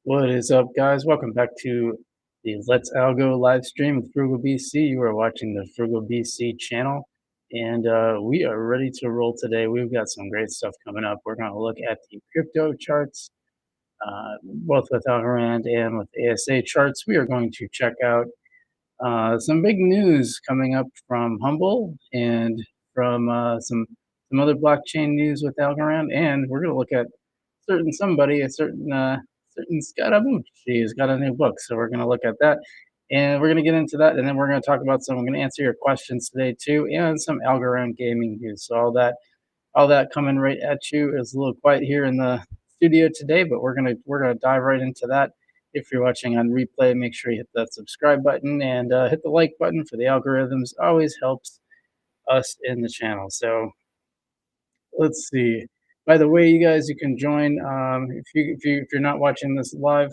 What is up, guys? Welcome back to the Let's Algo live stream with Frugal BC. You are watching the Frugal BC channel, and we are ready to roll today. We've got some great stuff coming up. We're going to look at the crypto charts, both with Algorand and with ASA charts. We are going to check out some big news coming up from Humble and from some other blockchain news with Algorand, and we're going to look at a certain Scaramucci has got a new book, so we're going to look at that, and we're going to get into that, and then we're going to talk about some. I'm going to answer your questions today too, and some Algorand gaming news. So all that coming right at you. Is a little quiet here in the studio today, but we're gonna dive right into that. If you're watching on replay, make sure you hit that subscribe button and hit the like button for the algorithms. Always helps us in the channel. So let's see. By the way, you guys, you can join if you're not watching this live,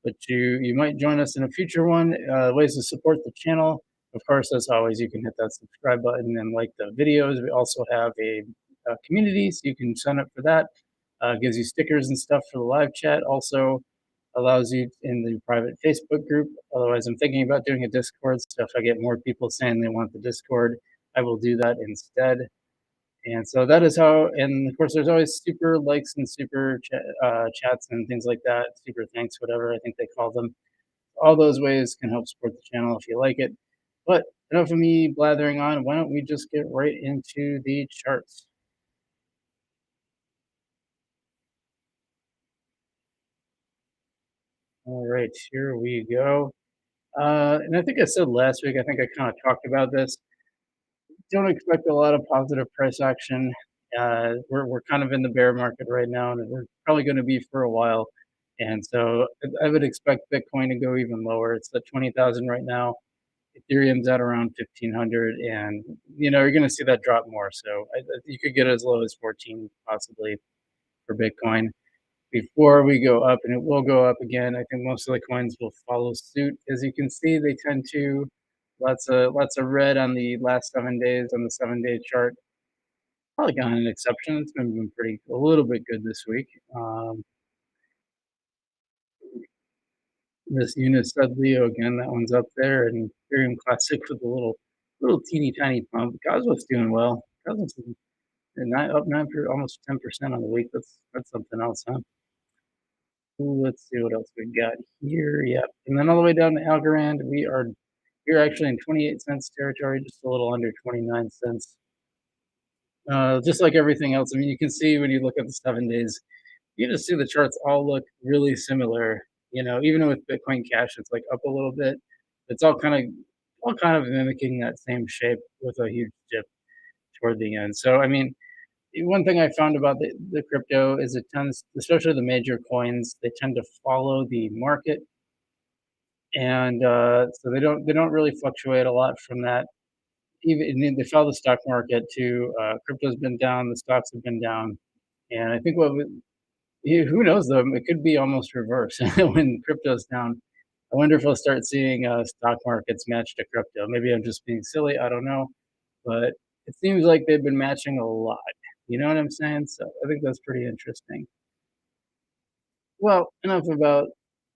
but you might join us in a future one. Ways to support the channel. Of course, as always, you can hit that subscribe button and like the videos. We also have a community, so you can sign up for that. Gives you stickers and stuff for the live chat. Also allows you in the private Facebook group. Otherwise, I'm thinking about doing a Discord. So if I get more people saying they want the Discord, I will do that instead. And so that is how, and of course, there's always super likes and super chats and things like that, super thanks, whatever I think they call them. All those ways can help support the channel if you like it. But enough of me blathering on. Why don't we just get right into the charts? All right, here we go. And I think I said last week, I think I kind of talked about this. Don't expect a lot of positive price action. We're kind of in the bear market right now, and we're probably going to be for a while. And so I would expect Bitcoin to go even lower. It's at 20,000 right now. Ethereum's at around 1,500, and you're going to see that drop more. So you could get as low as 14 possibly for Bitcoin before we go up, and it will go up again. I think most of the coins will follow suit. As you can see, they tend to lots of red on the last 7 days on the 7 day chart. Probably got an exception. It's been pretty a little bit good this week. This Eunice Leo again, that one's up there, and Ethereum Classic with a little teeny tiny pump. Cosmos doing well. Cosmos is up almost 10% on the week. That's something else, huh? Ooh, let's see what else we got here. Yep. And then all the way down to Algorand, we're actually in 28 cents territory, just a little under 29 cents. Just like everything else. I mean, you can see when you look at the 7 days, you just see the charts all look really similar. Even with Bitcoin Cash, it's like up a little bit. It's all kind of mimicking that same shape with a huge dip toward the end. So I mean, one thing I found about the crypto is it tends, especially the major coins, they tend to follow the market, and so they don't really fluctuate a lot from that. Even they follow the stock market too. Crypto's been down, the stocks have been down, and I think who knows though, it could be almost reverse when crypto's down. I wonder if we'll start seeing stock markets match to crypto. Maybe I'm just being silly. I don't know, but it seems like they've been matching a lot. You know what I'm saying? So I think that's pretty interesting. Well, enough about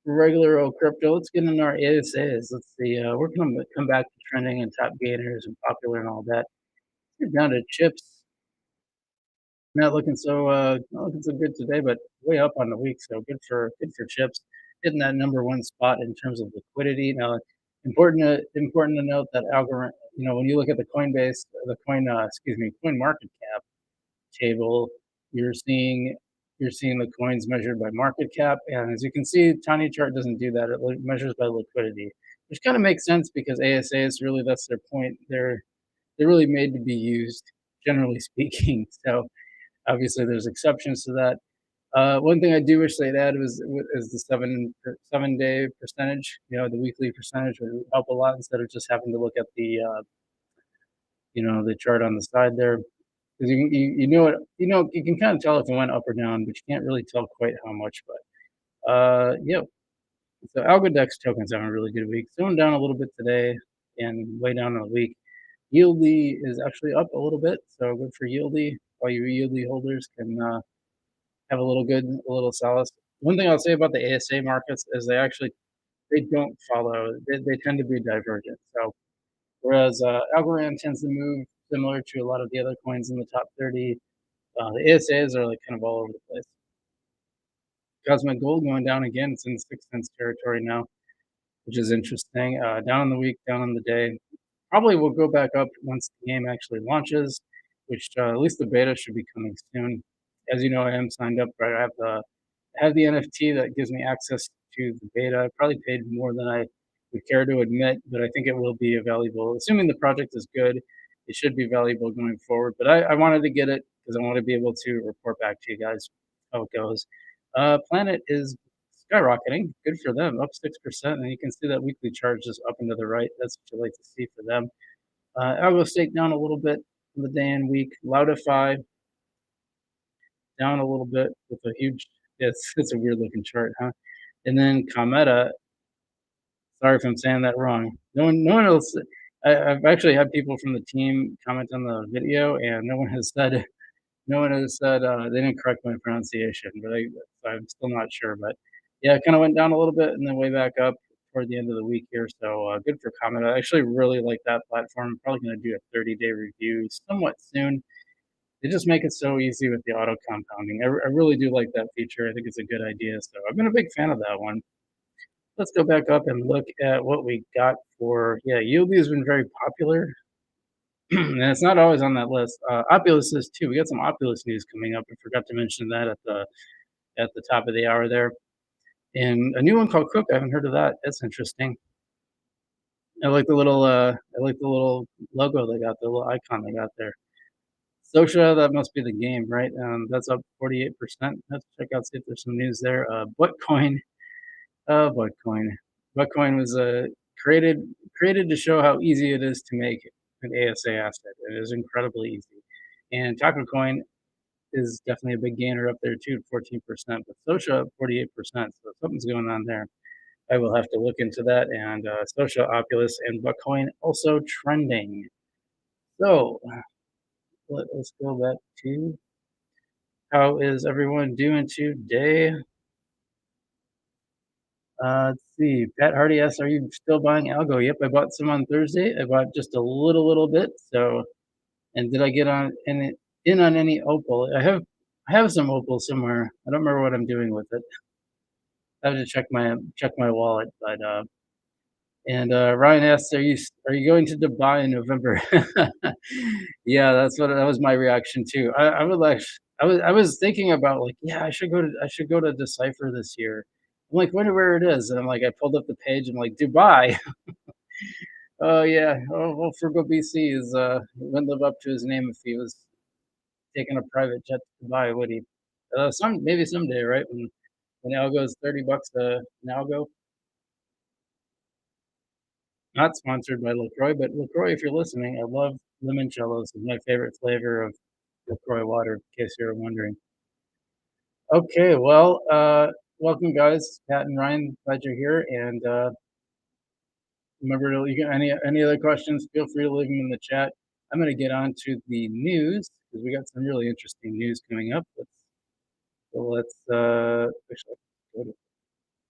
regular old crypto. Let's get into our ASAs. Let's see. We're going to come back to trending and top gainers and popular and all that. Get down to chips. Not looking so good today, but way up on the week. So good for chips. Hitting that number one spot in terms of liquidity. Now, important to note that Algorand. When you look at the Coinbase, Coin Market Cap table, you're seeing you're seeing the coins measured by market cap, and as you can see, Tiny Chart doesn't do that. It measures by liquidity, which kind of makes sense because ASAs really that's their point. They're really made to be used, generally speaking. So obviously, there's exceptions to that. One thing I do wish they'd add is the 7 day percentage. The weekly percentage would help a lot instead of just having to look at the chart on the side there. Because you can kind of tell if it went up or down, but you can't really tell quite how much. But yeah, so Algodex tokens having a really good week. Going down a little bit today and way down in the week. Yieldy is actually up a little bit, so good for Yieldy. All you Yieldy holders can have a little solace. One thing I'll say about the ASA markets is they don't follow. They tend to be divergent. So whereas Algorand tends to move similar to a lot of the other coins in the top 30, the ASAs are like kind of all over the place. Cosmic Gold going down again. It's in the 6 cents territory now, which is interesting. Down on the week, down on the day. Probably will go back up once the game actually launches, which at least the beta should be coming soon. As you know, I am signed up. Right, I have the NFT that gives me access to the beta. I probably paid more than I would care to admit, but I think it will be a valuable. Assuming the project is good, it should be valuable going forward. But I wanted to get it because I want to be able to report back to you guys how it goes. Planet is skyrocketing. Good for them, up 6%, and you can see that weekly charge just up and to the right. That's what you like to see for them. Algo stake down a little bit for the day and week. Loudify down a little bit with a huge. It's a weird looking chart, huh? And then Cometa. Sorry if I'm saying that wrong. No one else. I've actually had people from the team comment on the video, and no one has said they didn't correct my pronunciation, but I'm still not sure. But yeah, it kind of went down a little bit and then way back up toward the end of the week here. So good for Comet. I actually really like that platform. I'm probably going to do a 30-day review somewhat soon. They just make it so easy with the auto compounding. I really do like that feature. I think it's a good idea. So I've been a big fan of that one. Let's go back up and look at what we got for, yeah, Yieldy has been very popular. And it's not always on that list. Opulous is too. We got some Opulous news coming up. I forgot to mention that at the top of the hour there. And a new one called Cook. I haven't heard of that. That's interesting. I like the little logo they got, the little icon they got there. Socia, that must be the game, right? That's up 48%. Let's check out see if there's some news there. Bitcoin, Bitcoin. Bitcoin was created created to show how easy it is to make an ASA asset. It is incredibly easy. And Taco Coin is definitely a big gainer up there too, 14%, but Socia 48%. So something's going on there. I will have to look into that. And Socia, Opulous, and Bitcoin also trending. So let us go back to how is everyone doing today? Let's see. Pat Hardy asks, "Are you still buying Algo?" Yep, I bought some on Thursday. I bought just a little bit. So, and did I get on in on any Opal? I have some Opal somewhere. I don't remember what I'm doing with it. I have to check my wallet. But and Ryan asks, are you going to Dubai in November?" Yeah, that was my reaction too. I would like I was thinking about like, yeah, I should go to Decipher this year. I'm like, wonder where it is, and I'm like, I pulled up the page. I'm like, Dubai. Oh yeah. Oh well, Frugal BC is wouldn't live up to his name if he was taking a private jet to Dubai, would he? Maybe someday, right? When Algo is $30 an Algo. Not sponsored by LaCroix, but LaCroix, if you're listening, I love limoncellos. It's my favorite flavor of LaCroix water, in case you're wondering. Okay, well, welcome guys, Pat and Ryan. Glad you're here. And remember, you got any other questions? Feel free to leave them in the chat. I'm going to get on to the news because we got some really interesting news coming up. Let's actually go to,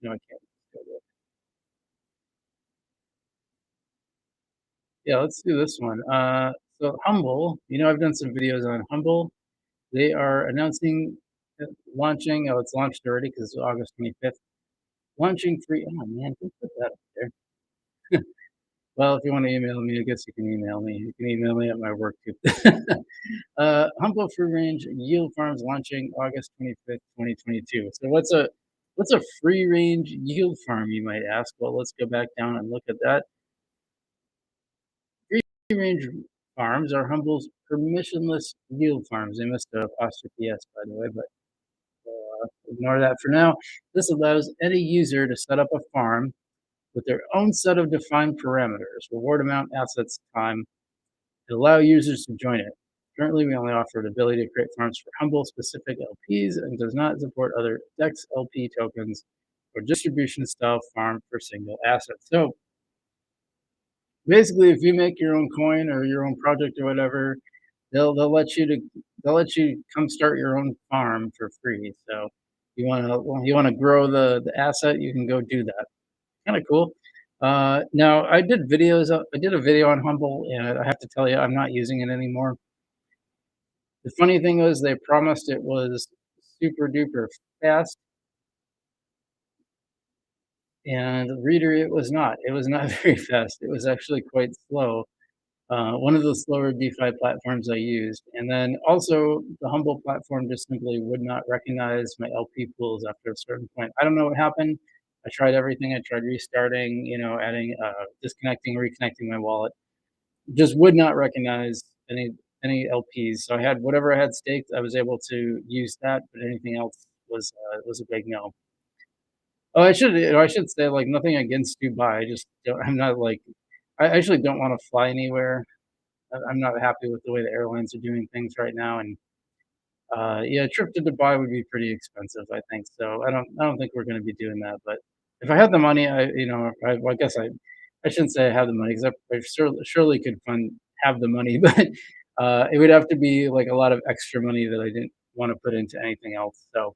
no, I can't. Go to, yeah, let's do this one. So Humble, I've done some videos on Humble. They are announcing launching. Oh, it's launched already because it's August 25th. Launching free. Oh man, who put that up there? Well, if you want to email me, I guess you can email me. You can email me at my work too. Humble free range yield farms launching August 25th, 2022. So what's a free range yield farm, you might ask? Well, let's go back down and look at that. Free range farms are Humble's permissionless yield farms. They missed the apostrophe S, by the way, but ignore that for now. This allows any user to set up a farm with their own set of defined parameters, reward amount, assets, time, and allow users to join it. Currently, we only offer the ability to create farms for Humble specific LPs and does not support other DEX LP tokens or distribution style farm for single assets. So basically, if you make your own coin or your own project or whatever, they'll let you come start your own farm for free. So you wanna grow the asset, you can go do that. Kinda cool. Now I did a video on Humble, and I have to tell you, I'm not using it anymore. The funny thing was they promised it was super duper fast, and reader, it was not. It was not very fast. It was actually quite slow. One of the slower DeFi platforms I used. And then also the Humble platform just simply would not recognize my LP pools after a certain point. I don't know what happened. I tried everything. I tried restarting, adding, disconnecting, reconnecting my wallet. Just would not recognize any LPs. So I had whatever I had staked. I was able to use that, but anything else was a big no. Oh, I should say like nothing against Dubai. I just don't, I'm not like I actually don't want to fly anywhere. I'm not happy with the way the airlines are doing things right now, and yeah, a trip to Dubai would be pretty expensive, I think. So I don't think we're going to be doing that. But if I had the money, well, I guess I shouldn't say I have the money because I surely could have the money, but it would have to be like a lot of extra money that I didn't want to put into anything else. So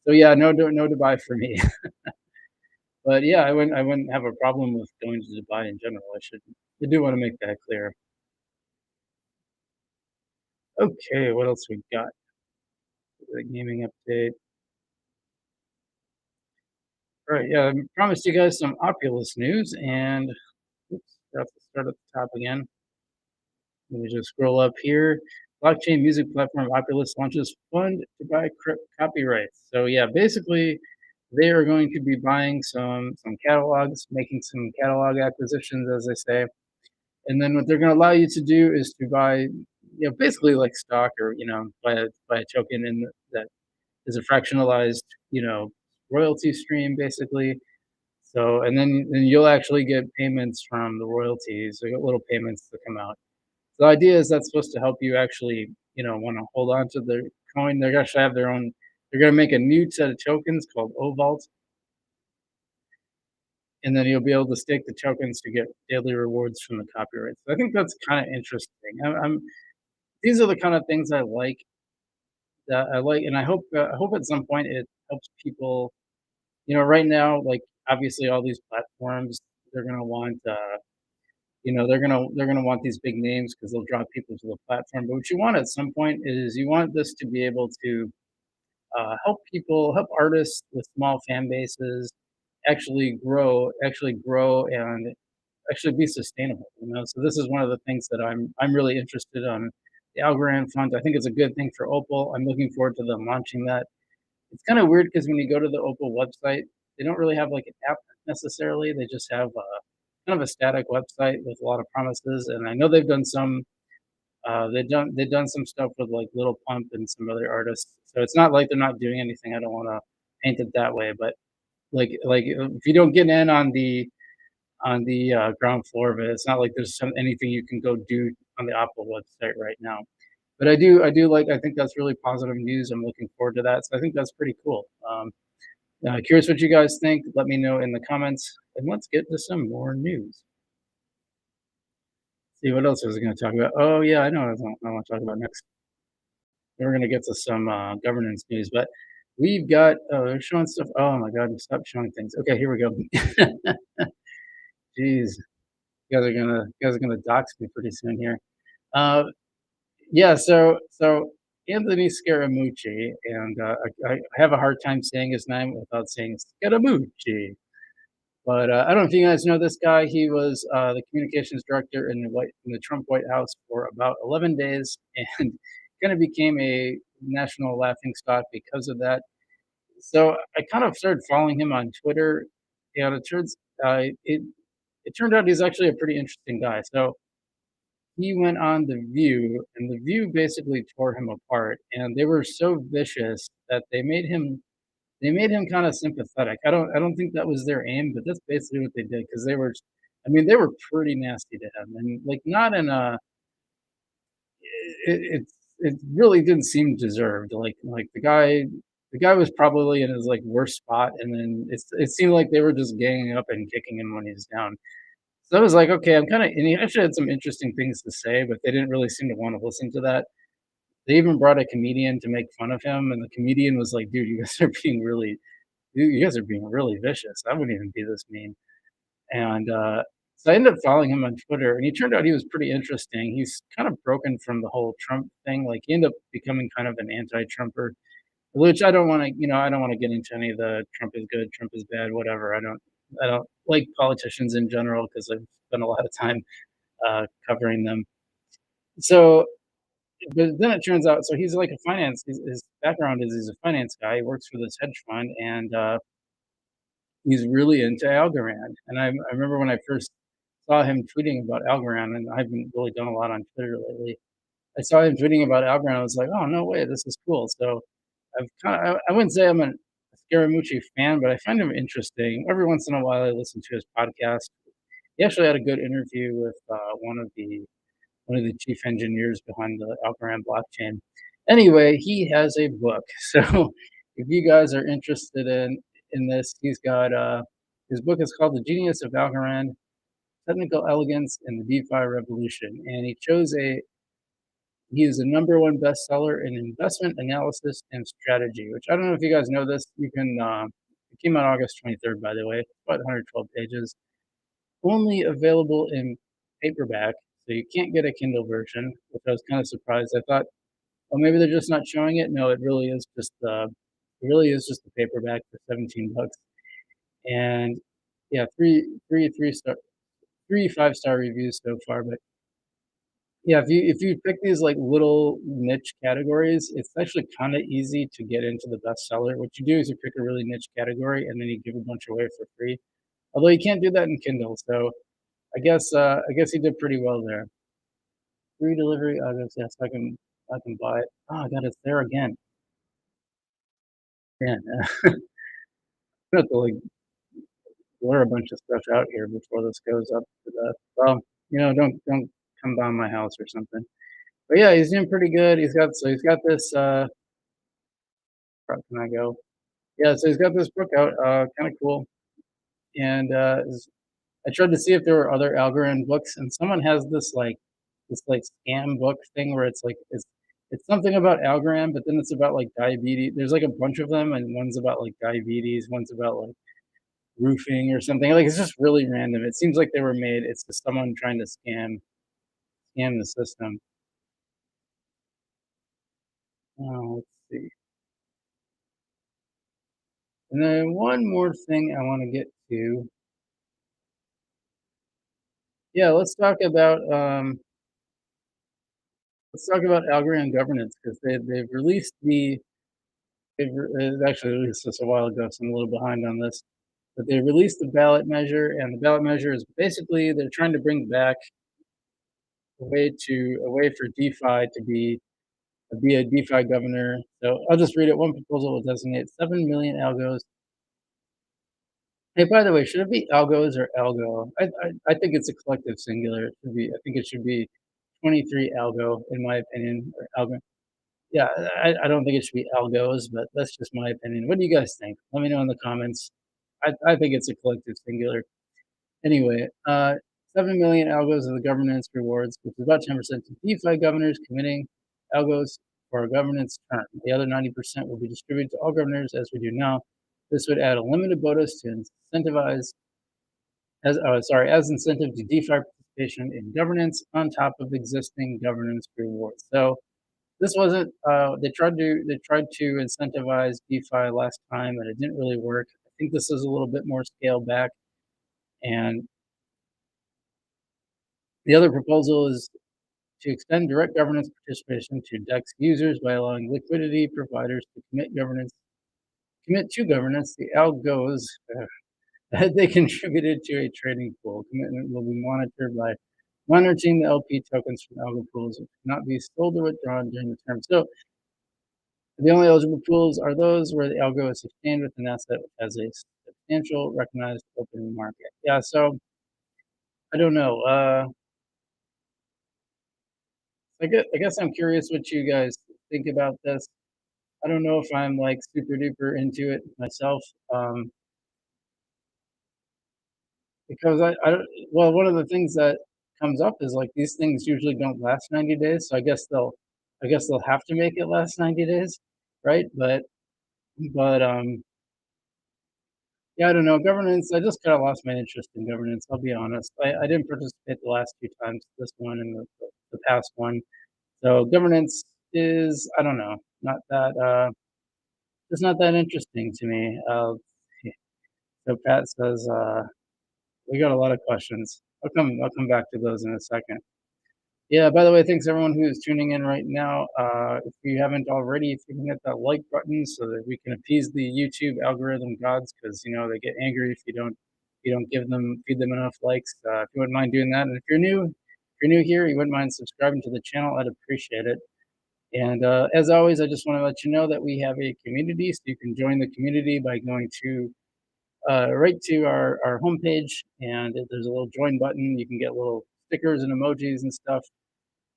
yeah, no Dubai for me. But yeah, I wouldn't have a problem with going to Dubai in general. I do want to make that clear. Okay, what else we got? The gaming update. All right, yeah, I promised you guys some Opulous news, and oops, I have to start at the top again. Let me just scroll up here. Blockchain music platform Opulous launches fund to buy copyrights. So yeah, basically, they are going to be buying some catalogs, making some catalog acquisitions, as they say, and then what they're going to allow you to do is to buy, basically like stock or buy a token in that is a fractionalized, you know, royalty stream basically. So, and then you'll actually get payments from the royalties. You get little payments that come out. The idea is that's supposed to help you actually, want to hold on to the coin. They're actually have their own. They're going to make a new set of tokens called Ovault, and then you'll be able to stake the tokens to get daily rewards from the copyrights. So I think that's kind of interesting. These are the kind of things I like, and I hope at some point it helps people. Right now, like obviously all these platforms, they're gonna want, they're gonna want these big names because they'll draw people to the platform. But what you want at some point is you want this to be able to help artists with small fan bases actually grow and actually be sustainable. So this is one of the things that I'm really interested on the Algorand fund. I think it's a good thing for Opal. I'm looking forward to them launching that. It's kind of weird because when you go to the Opal website, they don't really have like an app necessarily. They just have kind of a static website with a lot of promises. And I know they've done some stuff with like Little Pump and some other artists. So it's not like they're not doing anything. I don't want to paint it that way, but like if you don't get in on the ground floor of it, it's not like there's anything you can go do on the Opal website right now. But I think that's really positive news. I'm looking forward to that. So I think that's pretty cool. Curious what you guys think. Let me know in the comments. And let's get to some more news. See what else was I going to talk about? Oh yeah, I know what I want to talk about next. We're going to get to some governance news, but we've got they're showing stuff. Oh my god, stop showing things. Okay, here we go. Jeez, you guys are gonna dox me pretty soon here. Uh, yeah, so Anthony Scaramucci, and I have a hard time saying his name without saying Scaramucci. But I don't know if you guys know this guy. He was the communications director in the Trump White House for about 11 days, and kind of became a national laughing stock because of that. So I kind of started following him on Twitter, and it turned out he's actually a pretty interesting guy. So he went on The View, and The View basically tore him apart, and they were so vicious that they made him kind of sympathetic. I don't think that was their aim, but that's basically what they did because they were pretty nasty to him, and like not in a it really didn't seem deserved. Like the guy was probably in his like worst spot, and then it seemed like they were just ganging up and kicking him when he was down. So I was like, okay, I'm kind of, and he actually had some interesting things to say, but they didn't really seem to want to listen to that. They even brought a comedian to make fun of him, and the comedian was like, "Dude, you guys are being really you guys are being really vicious. I wouldn't even be this mean." And, so I ended up following him on Twitter, and he turned out he was pretty interesting. He's kind of broken from the whole Trump thing, like, he ended up becoming kind of an anti-Trumper, which I don't wanna I don't wanna get into any of the Trump is good, Trump is bad, whatever. I don't like politicians in general because 'cause I've spent a lot of time, covering them. So but then it turns out so he's like a finance his background is he's a finance guy, he works for this hedge fund, and, he's really into Algorand, and I remember when I first saw him tweeting about Algorand, and I haven't really done a lot on Twitter lately. I saw him tweeting about Algorand, I was like, "Oh, no way, this is cool." So, I wouldn't say I'm a Scaramucci fan, but I find him interesting. Every once in a while, I listen to his podcast. He actually had a good interview with, one of the chief engineers behind the Algorand blockchain. Anyway, he has a book. So if you guys are interested in this, he's got his book is called The Genius of Algorand: Technical Elegance in the DeFi Revolution. And he is a number one bestseller in investment analysis and strategy, which I don't know if you guys know this. You can it came out August 23rd, by the way, about 112 pages. Only available in paperback, so you can't get a Kindle version, which I was kinda surprised. I thought, "Oh, maybe they're just not showing it." No, it really is just the paperback for 17 bucks, and yeah, 3 5-star reviews so far, but yeah, if you pick these, like, little niche categories, it's actually kinda easy to get into the bestseller. What you do is you pick a really niche category, and then you give a bunch away for free. Although you can't do that in Kindle, so I guess he did pretty well there. Free delivery, I guess, yes, I can buy it. Oh god, it's there again. Man, I have to, like, blur a bunch of stuff out here before this goes up to the well, don't come by my house or something. But yeah, he's doing pretty good. He's got this, where can I go? Yeah, so he's got this book out, kinda cool, and, I tried to see if there were other Algorand books, and someone has this, like, scam book thing where it's something about Algorand, but then it's about, like, diabetes. There's, like, a bunch of them, and one's about, like, diabetes, one's about, like, roofing or something. Like, it's just really random. It seems like they were made it's just someone trying to scam the system. Let's see. And then one more thing I wanna get to. Yeah, let's talk about Algorand governance because they've released actually released this a while ago, so I'm a little behind on this. But they released the ballot measure, and the ballot measure is basically they're trying to bring back a way for DeFi to be a DeFi governor. So I'll just read it. One proposal will designate 7 million algos. Hey, by the way, should it be algos or algo? I think it's a collective singular. It should be. I think it should be 23 algo, in my opinion, or algo. Yeah, I don't think it should be algos, but that's just my opinion. What do you guys think? Let me know in the comments. I think it's a collective singular. Anyway, 7 million algos of the governance rewards, which is about 10% to DeFi governors committing algos for a governance term. The other 90% will be distributed to all governors as we do now. This would add a limited bonus to incentivize as incentive to DeFi participation in governance on top of existing governance rewards. So this wasn't they tried to incentivize DeFi last time and it didn't really work. I think this is a little bit more scaled back. And the other proposal is to extend direct governance participation to DEX users by allowing liquidity providers to commit to governance the algos that they contributed to a trading pool. Commitment will be monitored by monitoring the LP tokens from algo pools, which cannot be sold or withdrawn during the term. So the only eligible pools are those where the algo is sustained with an asset which has a substantial recognized open market. Yeah, so I don't know. I guess I'm curious what you guys think about this. I don't know if I'm like super duper into it myself, because well, one of the things that comes up is like these things usually don't last 90 days. So I guess I guess they'll have to make it last 90 days, right? But yeah, I don't know. Governance, I just kind of lost my interest in governance. I'll be honest. I didn't participate the last two times, this one and the past one. So governance is, I don't know, not that, it's not that interesting to me. So Pat says, we got a lot of questions. I'll come back to those in a second. Yeah, by the way, thanks everyone who is tuning in right now. If you haven't already, if you can hit that like button so that we can appease the YouTube algorithm gods, because you know they get angry if you don't feed them enough likes. If you wouldn't mind doing that, and if you're new here, you wouldn't mind subscribing to the channel, I'd appreciate it. And as always, I just want to let you know that we have a community, so you can join the community by going to right to our homepage, and there's a little join button. You can get little stickers and emojis and stuff.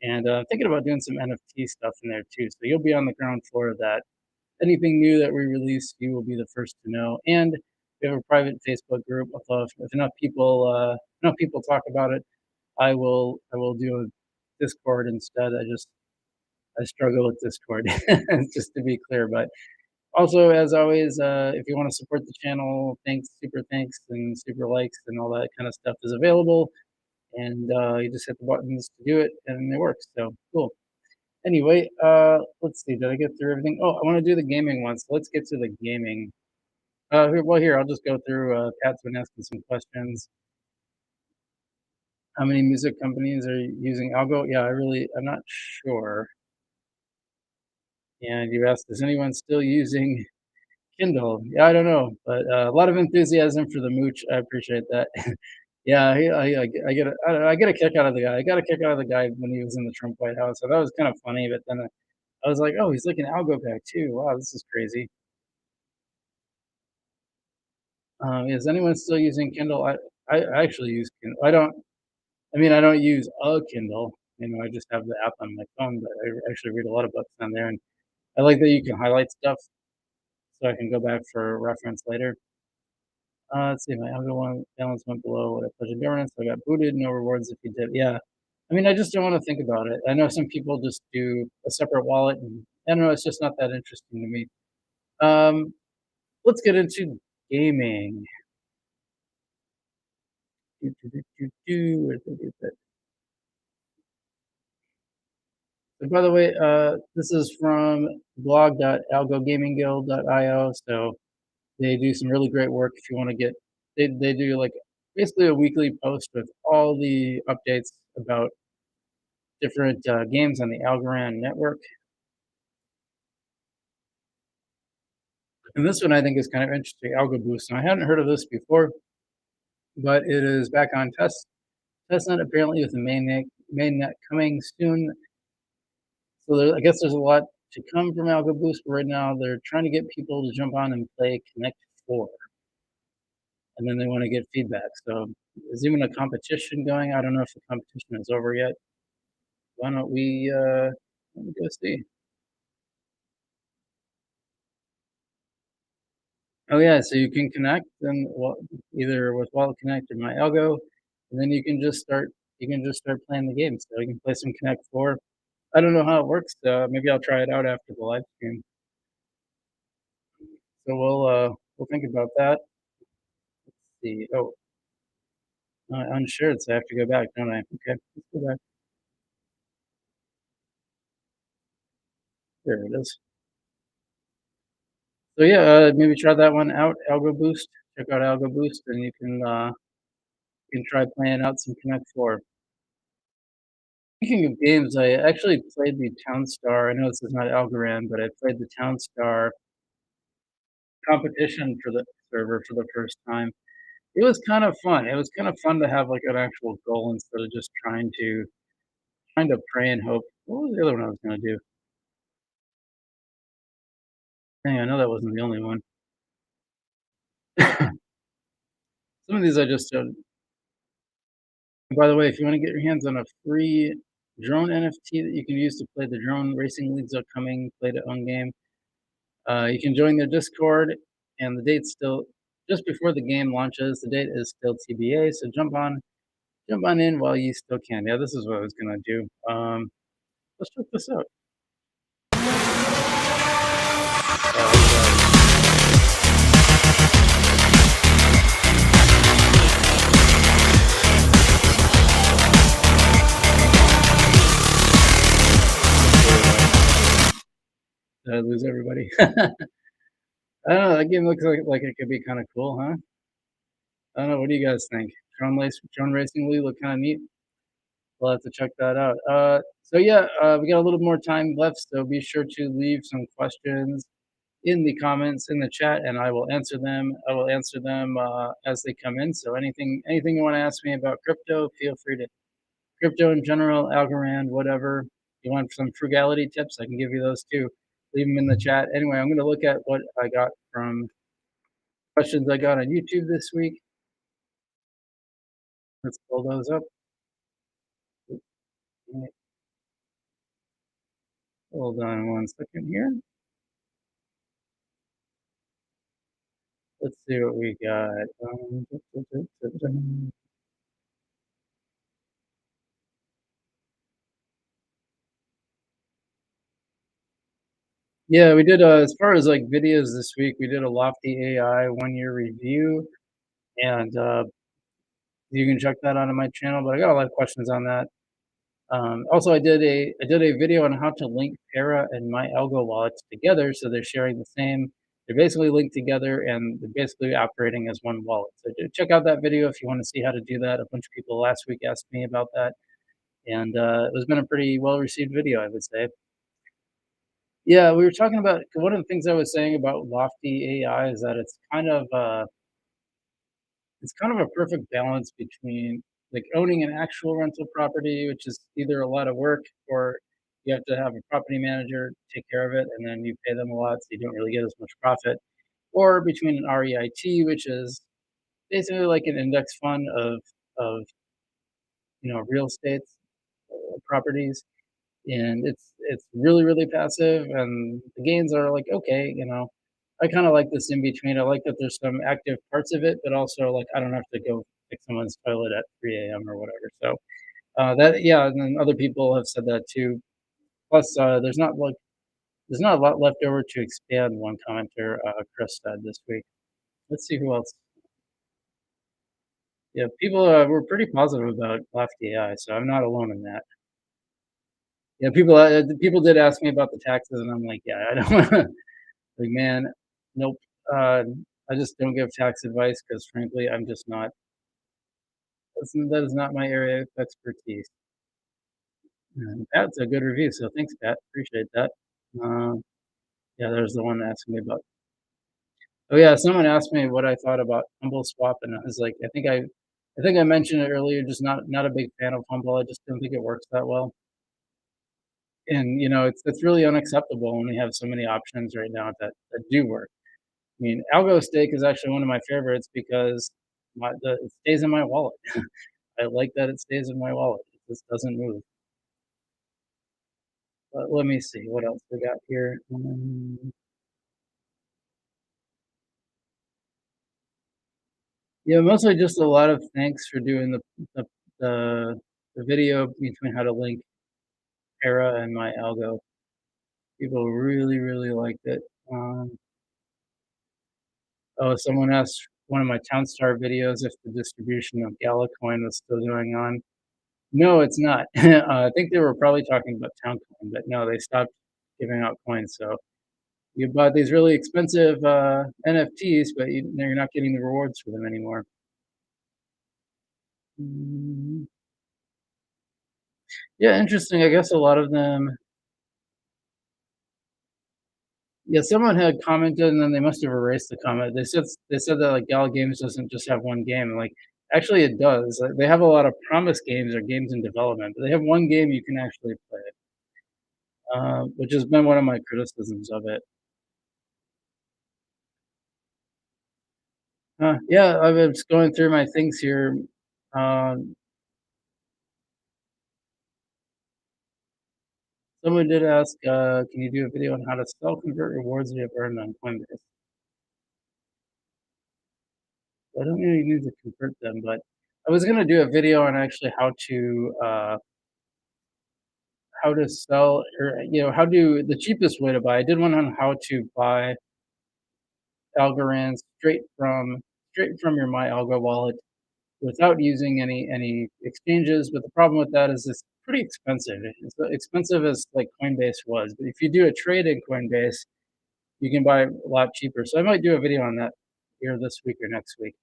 And thinking about doing some NFT stuff in there too. So you'll be on the ground floor of that. Anything new that we release, you will be the first to know. And we have a private Facebook group. If enough people talk about it, I will do a Discord instead. I struggle with Discord, just to be clear. But also, as always, if you want to support the channel, super thanks, and super likes, and all that kind of stuff is available. And you just hit the buttons to do it, and it works. So cool. Anyway, let's see. Did I get through everything? Oh, I want to do the gaming one. So let's get to the gaming. Here, I'll just go through. Pat's been asking some questions. How many music companies are using Algo? Yeah, I'm not sure. And you asked, is anyone still using Kindle? Yeah, I don't know, but a lot of enthusiasm for the Mooch. I appreciate that. Yeah, I get a kick out of the guy. I got a kick out of the guy when he was in the Trump White House. So that was kind of funny. But then I was like, oh, he's like an algo guy too. Wow, this is crazy. Is anyone still using Kindle? I actually use Kindle. I don't use a Kindle. You know, I just have the app on my phone, but I actually read a lot of books on there. And I like that you can highlight stuff so I can go back for reference later. Let's see, my algo one balance went below what I pledged in governance. So I got booted, no rewards if you did. Yeah. I mean, I just don't want to think about it. I know some people just do a separate wallet, and I don't know, it's just not that interesting to me. Um, let's get into gaming. So by the way, this is from blog.algogamingguild.io. So they do some really great work if you want to they do like basically a weekly post with all the updates about different games on the Algorand network. And this one I think is kind of interesting, Algo Boost. And I hadn't heard of this before, but it is back on testnet apparently with the mainnet coming soon. So I guess there's a lot to come from Algo Boost, but right now they're trying to get people to jump on and play Connect 4, and then they want to get feedback. So there's even a competition going. I don't know if the competition is over yet. Why don't we let me go see? Oh yeah, so you can connect and either with Wallet Connect or My Algo, and then you can just start playing the game. So you can play some Connect 4. I don't know how it works. Maybe I'll try it out after the live stream. So we'll think about that. Let's see. Oh, unsure. So I have to go back, don't I? Okay, let's go back. There it is. So yeah, maybe try that one out. Algo Boost. Check out Algo Boost, and you can try playing out some Connect 4. Speaking of games, I actually played the Townstar. I know this is not Algorand, but I played the Townstar competition for the server for the first time. It was kind of fun. It was kind of fun to have like an actual goal instead of just trying to pray and hope. What was the other one I was gonna do? Dang, I know that wasn't the only one. Some of these I just by the way, if you want to get your hands on a free drone NFT that you can use to play the drone racing leagues upcoming, play to own game, you can join their Discord, and the date's still just before the game launches. The date is still TBA, so jump on in while you still can. Yeah, this is what I was gonna do. Let's check this out. I like that. Did I lose everybody? I don't know, that game looks like it could be kinda cool, huh? I don't know, what do you guys think? Drone Racing League look kinda neat. We'll have to check that out. So yeah, we got a little more time left, so be sure to leave some questions in the comments in the chat, and I will answer them. I will answer them as they come in. So anything you want to ask me about crypto, feel free to crypto in general, Algorand, whatever. You want some frugality tips? I can give you those too. Leave them in the chat. Anyway, I'm going to look at what I got from questions I got on YouTube this week. Let's pull those up. Hold on one second here. Let's see what we got. Yeah, we did, as far as, like, videos this week, we did a Lofty AI one-year review, and, you can check that out on my channel, but I got a lot of questions on that. Also, I did a video on how to link Para and my Algo wallets together, so they're sharing the same they're basically linked together, and they're basically operating as one wallet. So do check out that video if you wanna see how to do that. A bunch of people last week asked me about that, and, it has been a pretty well-received video, I would say. Yeah, we were talking about one of the things I was saying about Lofty AI is that it's kind of a perfect balance between like owning an actual rental property, which is either a lot of work or you have to have a property manager take care of it and then you pay them a lot so you don't really get as much profit, or between an REIT, which is basically like an index fund of real estate properties, and it's really, really passive, and the gains are like, okay, I kinda like this in between. I like that there's some active parts of it, but also, like, I don't have to go fix someone's toilet at 3 AM or whatever, so, that yeah, and then other people have said that too. Plus, there's not a lot left over to expand, one commenter, Chris said this week. Let's see who else. Yeah, people, were pretty positive about Lofty AI, so I'm not alone in that. Yeah, people did ask me about the taxes, and I'm like, "Yeah, I don't wanna." Like, man, nope. Uh, I just don't give tax advice because, frankly, I'm just not. That is not my area of expertise. That's a good review, so thanks, Pat. Appreciate that. Um, yeah, there's the one asking me about. Oh yeah, someone asked me what I thought about Humble Swap, and I was like, I think I mentioned it earlier. Just not a big fan of Humble. I just don't think it works that well, and it's really unacceptable when we have so many options right now that do work. I mean, Algo steak is actually one of my favorites because it stays in my wallet. I like that it stays in my wallet. It just doesn't move. But let me see what else we got here. Yeah, mostly just a lot of thanks for doing the the, the video between how to link Para and my Algo. People really, really liked it. Um, oh, someone asked one of my Townstar videos if the distribution of Gala coin was still going on. No, it's not. I think they were probably talking about Towncoin, but no, they stopped giving out coins. So you bought these really expensive NFTs, but you're not getting the rewards for them anymore. Mm, yeah, interesting. I guess a lot of them. Yeah, someone had commented, and then they must have erased the comment. They said that like Gala Games doesn't just have one game. And, like, actually, it does. Like, they have a lot of promise games or games in development, but they have one game you can actually play, which has been one of my criticisms of it. Yeah, I was just going through my things here. Um, Someone did ask, can you do a video on how to sell convert rewards you have earned on Coinbase? I don't really need to convert them, but I was gonna do a video on actually how to sell, or, how do the cheapest way to buy. I did one on how to buy Algorand straight from your My Algo wallet without using any exchanges. But the problem with that is it's pretty expensive. It's expensive as like Coinbase was. But if you do a trade in Coinbase, you can buy a lot cheaper. So I might do a video on that here this week or next week.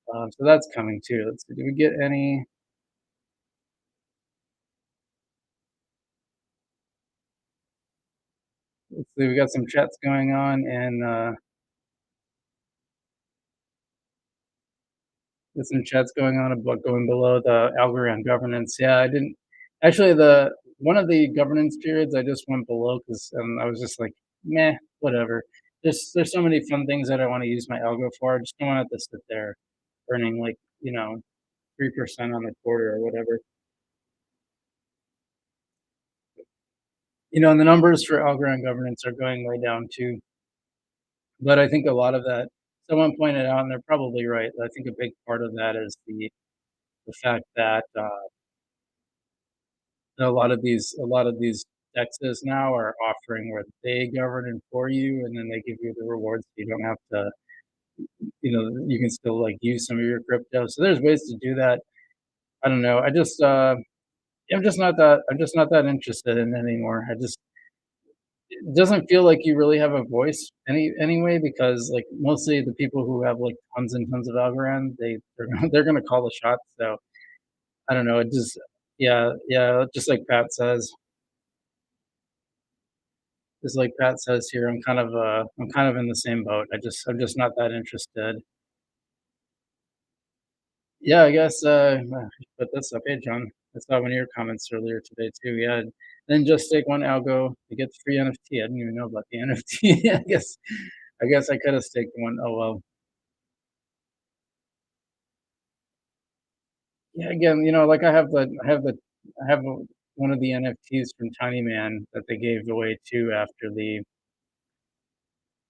So that's coming too. Let's see. Do we get any? Let's see. We got some chats going on, and there's some chats going on about going below the Algorand governance. Yeah, I didn't actually, the one of the governance periods I just went below because I was just like, meh, whatever. There's so many fun things that I want to use my algo for. I just don't want it to sit there earning like 3% on the quarter or whatever. And the numbers for Algorand governance are going way down too. But I think a lot of that, someone pointed out, and they're probably right. I think a big part of that is the fact that a lot of these dexes now are offering where they govern it for you, and then they give you the rewards, so you don't have to. You can still like use some of your crypto. So there's ways to do that. I don't know. I'm just not that interested in it anymore. It doesn't feel like you really have a voice anyway, because like mostly the people who have like tons and tons of Algorand, they're gonna call the shots. So I don't know. It just yeah, just like Pat says here, I'm kind of in the same boat. I'm just not that interested. Yeah, I guess put this up. Hey John, I saw one of your comments earlier today too. Yeah. Then just take one algo to get the free NFT. I didn't even know about the NFT. I guess I could have staked one. Oh well. Yeah, again, like I have one of the NFTs from Tiny Man that they gave away too after they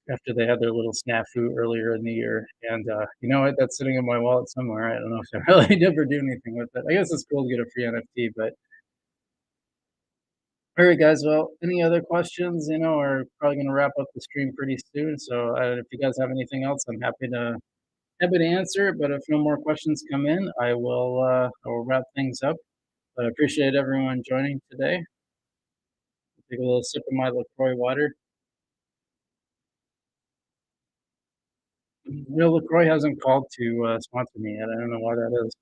had their little snafu earlier in the year. And you know what? That's sitting in my wallet somewhere. I don't know if I really never do anything with it. I guess it's cool to get a free NFT, but all right, guys. Well, any other questions? We're probably going to wrap up the stream pretty soon. So if you guys have anything else, I'm happy to answer. But if no more questions come in, I will wrap things up. But I appreciate everyone joining today. Take a little sip of my LaCroix water. LaCroix hasn't called to sponsor me yet. I don't know why that is.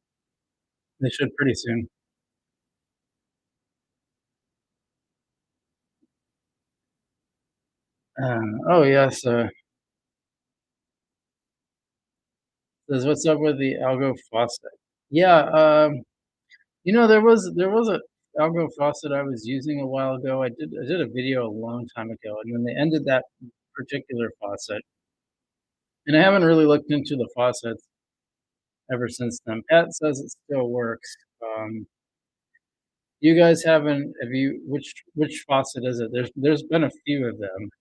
They should pretty soon. Oh yes. Says what's up with the Algo faucet? Yeah. There was a Algo faucet I was using a while ago. I did a video a long time ago, and then they ended that particular faucet, and I haven't really looked into the faucets ever since then. Pat says it still works. You guys haven't have you which faucet is it? There's been a few of them.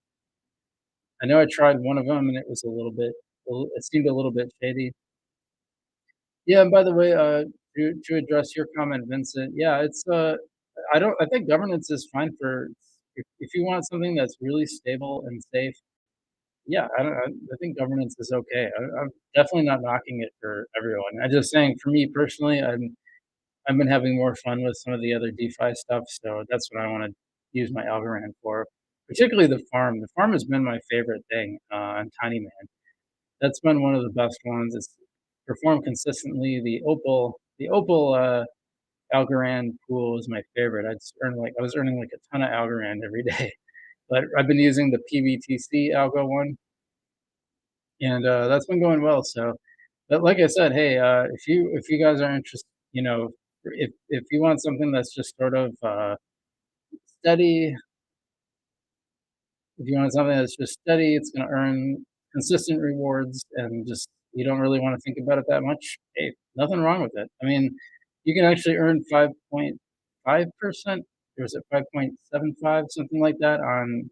I know I tried one of them and it was it seemed a little bit shady. Yeah, and by the way, to address your comment, Vincent, yeah, I think governance is fine for if you want something that's really stable and safe. Yeah, I think governance is okay. I'm definitely not knocking it for everyone. I'm just saying for me personally, I've been having more fun with some of the other DeFi stuff, so that's what I want to use my Algorand for. Particularly the farm. The farm has been my favorite thing on Tiny Man. That's been one of the best ones. It's performed consistently. The Opal Algorand pool is my favorite. I was earning like a ton of Algorand every day. But I've been using the PBTC algo one, and that's been going well. So, but like I said, hey, if you guys are interested, if you want something that's just sort of steady, if you want something that's just steady, it's going to earn consistent rewards, and just you don't really want to think about it that much. Hey, nothing wrong with it. I mean, you can actually earn 5.5%, or is it 5.75, something like that on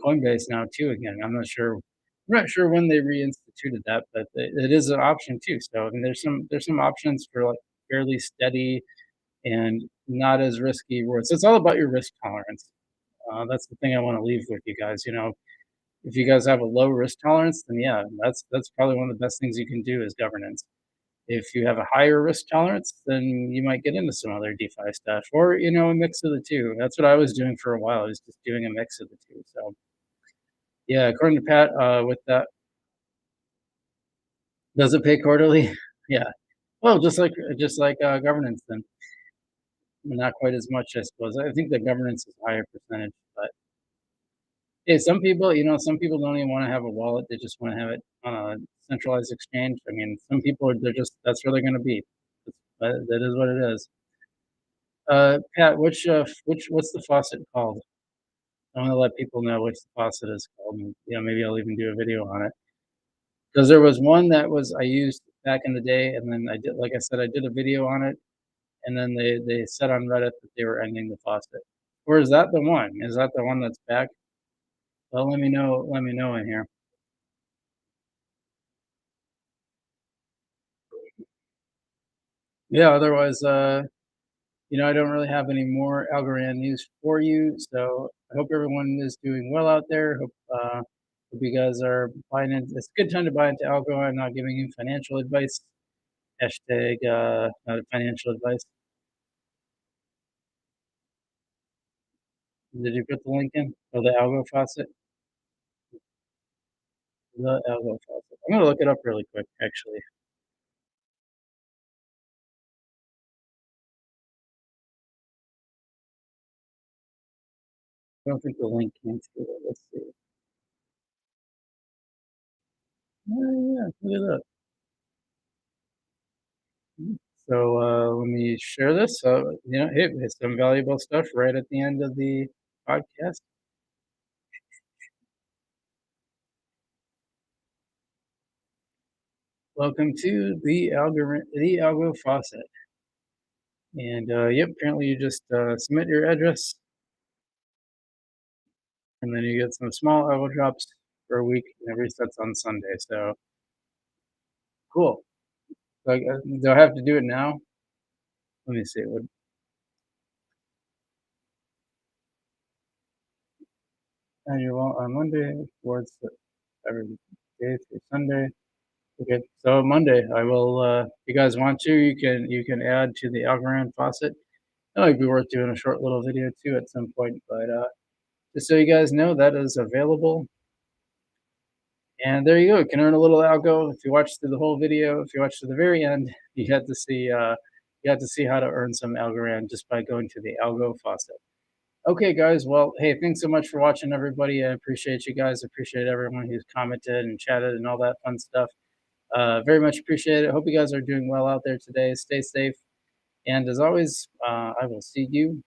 Coinbase now too. Again, I'm not sure when they reinstituted that, but it is an option too. So I mean, there's some options for like fairly steady and not as risky rewards. So it's all about your risk tolerance. That's the thing I want to leave with you guys. If you guys have a low risk tolerance, then yeah, that's probably one of the best things you can do is governance. If you have a higher risk tolerance, then you might get into some other DeFi stuff, or a mix of the two. That's what I was doing for a while. I was just doing a mix of the two. So yeah, according to Pat, with that, does it pay quarterly? Yeah. Well, just like governance, then not quite as much, I suppose. I think the governance is a higher percentage, but yeah, some people don't even want to have a wallet. They just want to have it on a centralized exchange. I mean, some people they're just that's where they're going to be. That is what it is. Pat, what's the faucet called? I want to let people know which the faucet is called, and maybe I'll even do a video on it. Because there was one that was I used back in the day, and then like I said, I did a video on it, and then they said on Reddit that they were ending the faucet. Or is that the one? Is that the one that's back? Well, let me know. Let me know in here. Yeah. Otherwise, I don't really have any more Algorand news for you. So I hope everyone is doing well out there. Hope you guys are buying in. It's a good time to buy into Algo. I'm not giving you financial advice. Hashtag not financial advice. Did you put the link in? Oh, the Algo faucet? The Algo faucet. I'm going to look it up really quick, actually. I don't think the link came through. Let's see. Oh, yeah, look at that. So let me share this. So, hey, it's some valuable stuff right at the end of the podcast. Welcome to the Algo faucet. And yep, apparently you just submit your address, and then you get some small Algo drops for a week, and it resets on Sunday. So cool. So, do I have to do it now? Let me see. Annual on Monday towards every day through Sunday. Okay, so Monday I will. If you guys want to, you can add to the Algorand faucet. It might be worth doing a short little video too at some point, but just so you guys know, that is available. And there you go. You can earn a little algo if you watch through the whole video. If you watch to the very end, you had to see how to earn some Algorand just by going to the Algo faucet. Okay, guys. Well, hey, thanks so much for watching, everybody. I appreciate you guys. I appreciate everyone who's commented and chatted and all that fun stuff. Very much appreciate it. Hope you guys are doing well out there today. Stay safe. And as always, I will see you